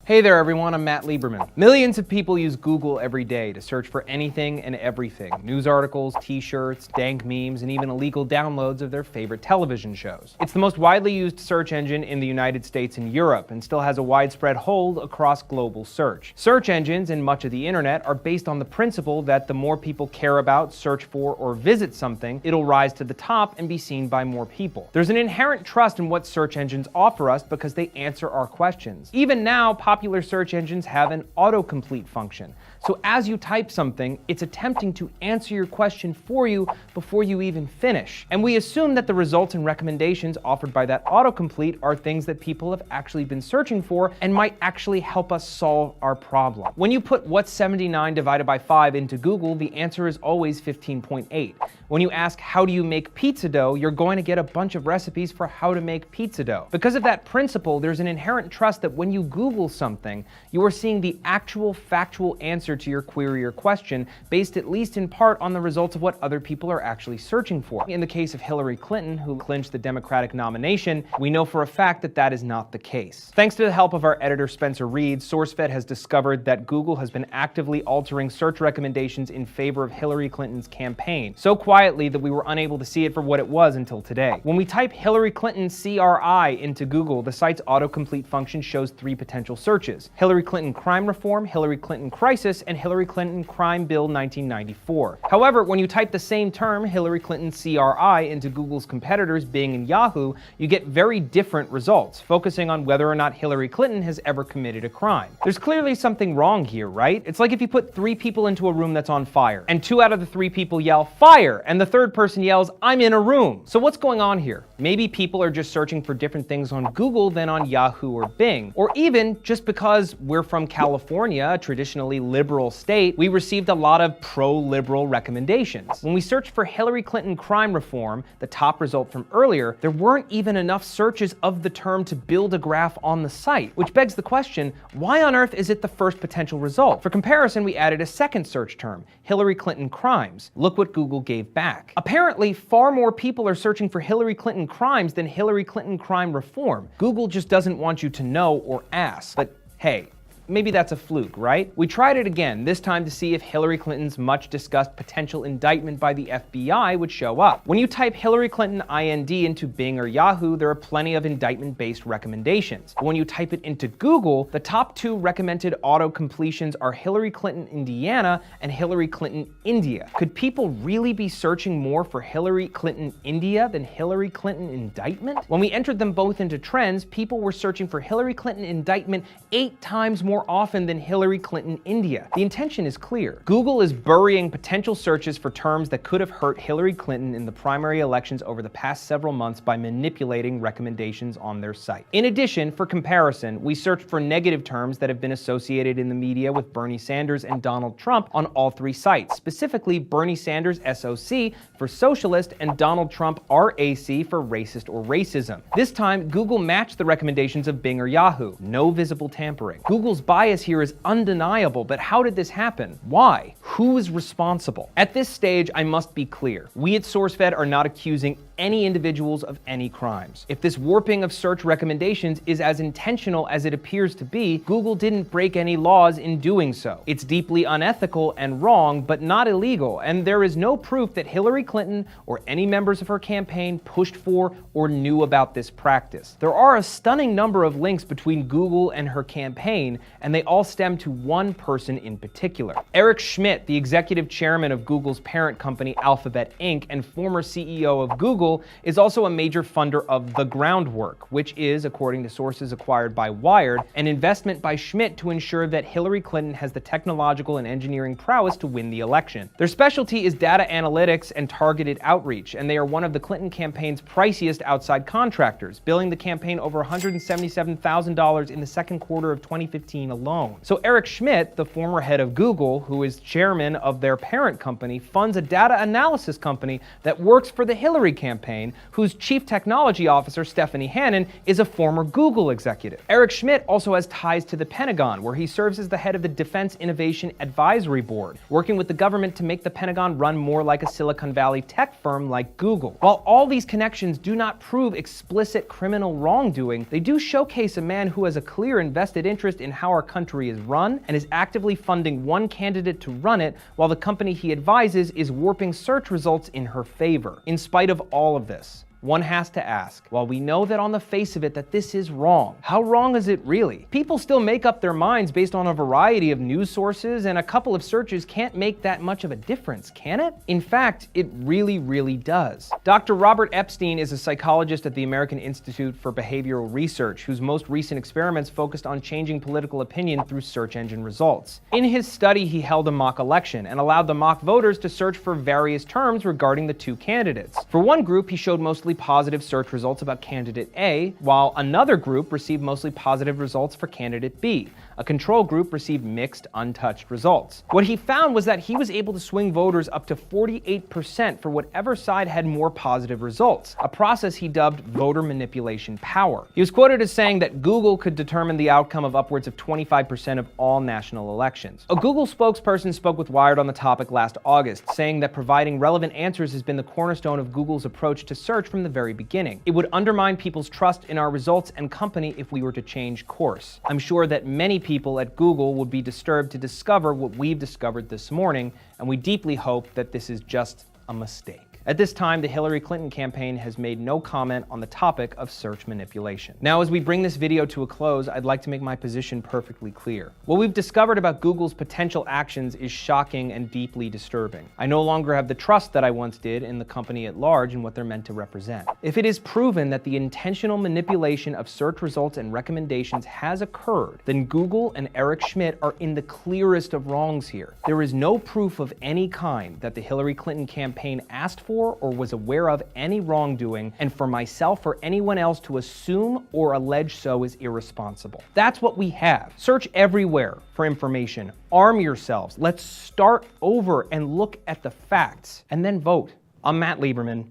Hey there everyone, I'm Matt Lieberman. Millions of people use Google every day to search for anything and everything. News articles, t-shirts, dank memes, and even illegal downloads of their favorite television shows. It's the most widely used search engine in the United States and Europe, and still has a widespread hold across global search. Search engines and much of the internet are based on the principle that the more people care about, search for, or visit something, it'll rise to the top and be seen by more people. There's an inherent trust in what search engines offer us because they answer our questions. Even now, popular search engines have an autocomplete function. So as you type something, it's attempting to answer your question for you before you even finish. And we assume that the results and recommendations offered by that autocomplete are things that people have actually been searching for and might actually help us solve our problem. When you put what's 79 divided by 5 into Google, the answer is always 15.8. When you ask how do you make pizza dough, you're going to get a bunch of recipes for how to make pizza dough. Because of that principle, there's an inherent trust that when you Google something, you are seeing the actual factual answer to your query or question, based at least in part on the results of what other people are actually searching for. In the case of Hillary Clinton, who clinched the Democratic nomination, we know for a fact that that is not the case. Thanks to the help of our editor Spencer Reed, SourceFed has discovered that Google has been actively altering search recommendations in favor of Hillary Clinton's campaign, so quietly that we were unable to see it for what it was until today. When we type Hillary Clinton CRI into Google, the site's autocomplete function shows 3 potential searches: Hillary Clinton crime reform, Hillary Clinton crisis, and Hillary Clinton crime bill 1994. However, when you type the same term, Hillary Clinton CRI, into Google's competitors Bing and Yahoo, you get very different results, focusing on whether or not Hillary Clinton has ever committed a crime. There's clearly something wrong here, right? It's like if you put 3 people into a room that's on fire, and 2 out of the 3 people yell, "Fire!" and the 3rd person yells, "I'm in a room." So what's going on here? Maybe people are just searching for different things on Google than on Yahoo or Bing. Or even just because we're from California, a traditionally liberal state, we received a lot of pro-liberal recommendations. When we searched for Hillary Clinton crime reform, the top result from earlier, there weren't even enough searches of the term to build a graph on the site, which begs the question, why on earth is it the first potential result? For comparison, we added a second search term, Hillary Clinton crimes. Look what Google gave back. Apparently, far more people are searching for Hillary Clinton crimes than Hillary Clinton crime reform. Google just doesn't want you to know or ask. But hey, maybe that's a fluke, right? We tried it again, this time to see if Hillary Clinton's much discussed potential indictment by the FBI would show up. When you type Hillary Clinton IND into Bing or Yahoo, there are plenty of indictment-based recommendations. But when you type it into Google, the top 2 recommended auto-completions are Hillary Clinton Indiana and Hillary Clinton India. Could people really be searching more for Hillary Clinton India than Hillary Clinton indictment? When we entered them both into trends, people were searching for Hillary Clinton indictment 8 times more often than Hillary Clinton India. The intention is clear. Google is burying potential searches for terms that could have hurt Hillary Clinton in the primary elections over the past several months by manipulating recommendations on their site. In addition, for comparison, we searched for negative terms that have been associated in the media with Bernie Sanders and Donald Trump on all 3 sites, specifically Bernie Sanders SOC for socialist and Donald Trump RAC for racist or racism. This time, Google matched the recommendations of Bing or Yahoo. No visible tampering. Google's bias here is undeniable, but how did this happen? Why? Who is responsible? At this stage, I must be clear. We at SourceFed are not accusing any individuals of any crimes. If this warping of search recommendations is as intentional as it appears to be, Google didn't break any laws in doing so. It's deeply unethical and wrong, but not illegal, and there is no proof that Hillary Clinton or any members of her campaign pushed for or knew about this practice. There are a stunning number of links between Google and her campaign, and they all stem to one person in particular. Eric Schmidt, the executive chairman of Google's parent company Alphabet Inc. and former CEO of Google, is also a major funder of The Groundwork, which is, according to sources acquired by Wired, an investment by Schmidt to ensure that Hillary Clinton has the technological and engineering prowess to win the election. Their specialty is data analytics and targeted outreach, and they are one of the Clinton campaign's priciest outside contractors, billing the campaign over $177,000 in the second quarter of 2015 alone. So Eric Schmidt, the former head of Google, who is chairman of their parent company, funds a data analysis company that works for the Hillary campaign. campaign, whose chief technology officer, Stephanie Hannon, is a former Google executive. Eric Schmidt also has ties to the Pentagon, where he serves as the head of the Defense Innovation Advisory Board, working with the government to make the Pentagon run more like a Silicon Valley tech firm like Google. While all these connections do not prove explicit criminal wrongdoing, they do showcase a man who has a clear and vested interest in how our country is run and is actively funding one candidate to run it, while the company he advises is warping search results in her favor. In spite of all of this, one has to ask, while we know that on the face of it that this is wrong, how wrong is it really? People still make up their minds based on a variety of news sources, and a couple of searches can't make that much of a difference, can it? In fact, it really, really does. Dr. Robert Epstein is a psychologist at the American Institute for Behavioral Research, whose most recent experiments focused on changing political opinion through search engine results. In his study, he held a mock election and allowed the mock voters to search for various terms regarding the two candidates. For one group, he showed mostly positive search results about candidate A, while another group received mostly positive results for candidate B. A control group received mixed, untouched results. What he found was that he was able to swing voters up to 48% for whatever side had more positive results, a process he dubbed voter manipulation power. He was quoted as saying that Google could determine the outcome of upwards of 25% of all national elections. A Google spokesperson spoke with Wired on the topic last August, saying that providing relevant answers has been the cornerstone of Google's approach to search from the very beginning. It would undermine people's trust in our results and company if we were to change course. I'm sure that many people at Google would be disturbed to discover what we've discovered this morning, and we deeply hope that this is just a mistake. At this time, the Hillary Clinton campaign has made no comment on the topic of search manipulation. Now, as we bring this video to a close, I'd like to make my position perfectly clear. What we've discovered about Google's potential actions is shocking and deeply disturbing. I no longer have the trust that I once did in the company at large and what they're meant to represent. If it is proven that the intentional manipulation of search results and recommendations has occurred, then Google and Eric Schmidt are in the clearest of wrongs here. There is no proof of any kind that the Hillary Clinton campaign asked for or was aware of any wrongdoing, and for myself or anyone else to assume or allege so is irresponsible. That's what we have. Search everywhere for information. Arm yourselves. Let's start over and look at the facts, and then vote. I'm Matt Lieberman.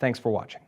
Thanks for watching.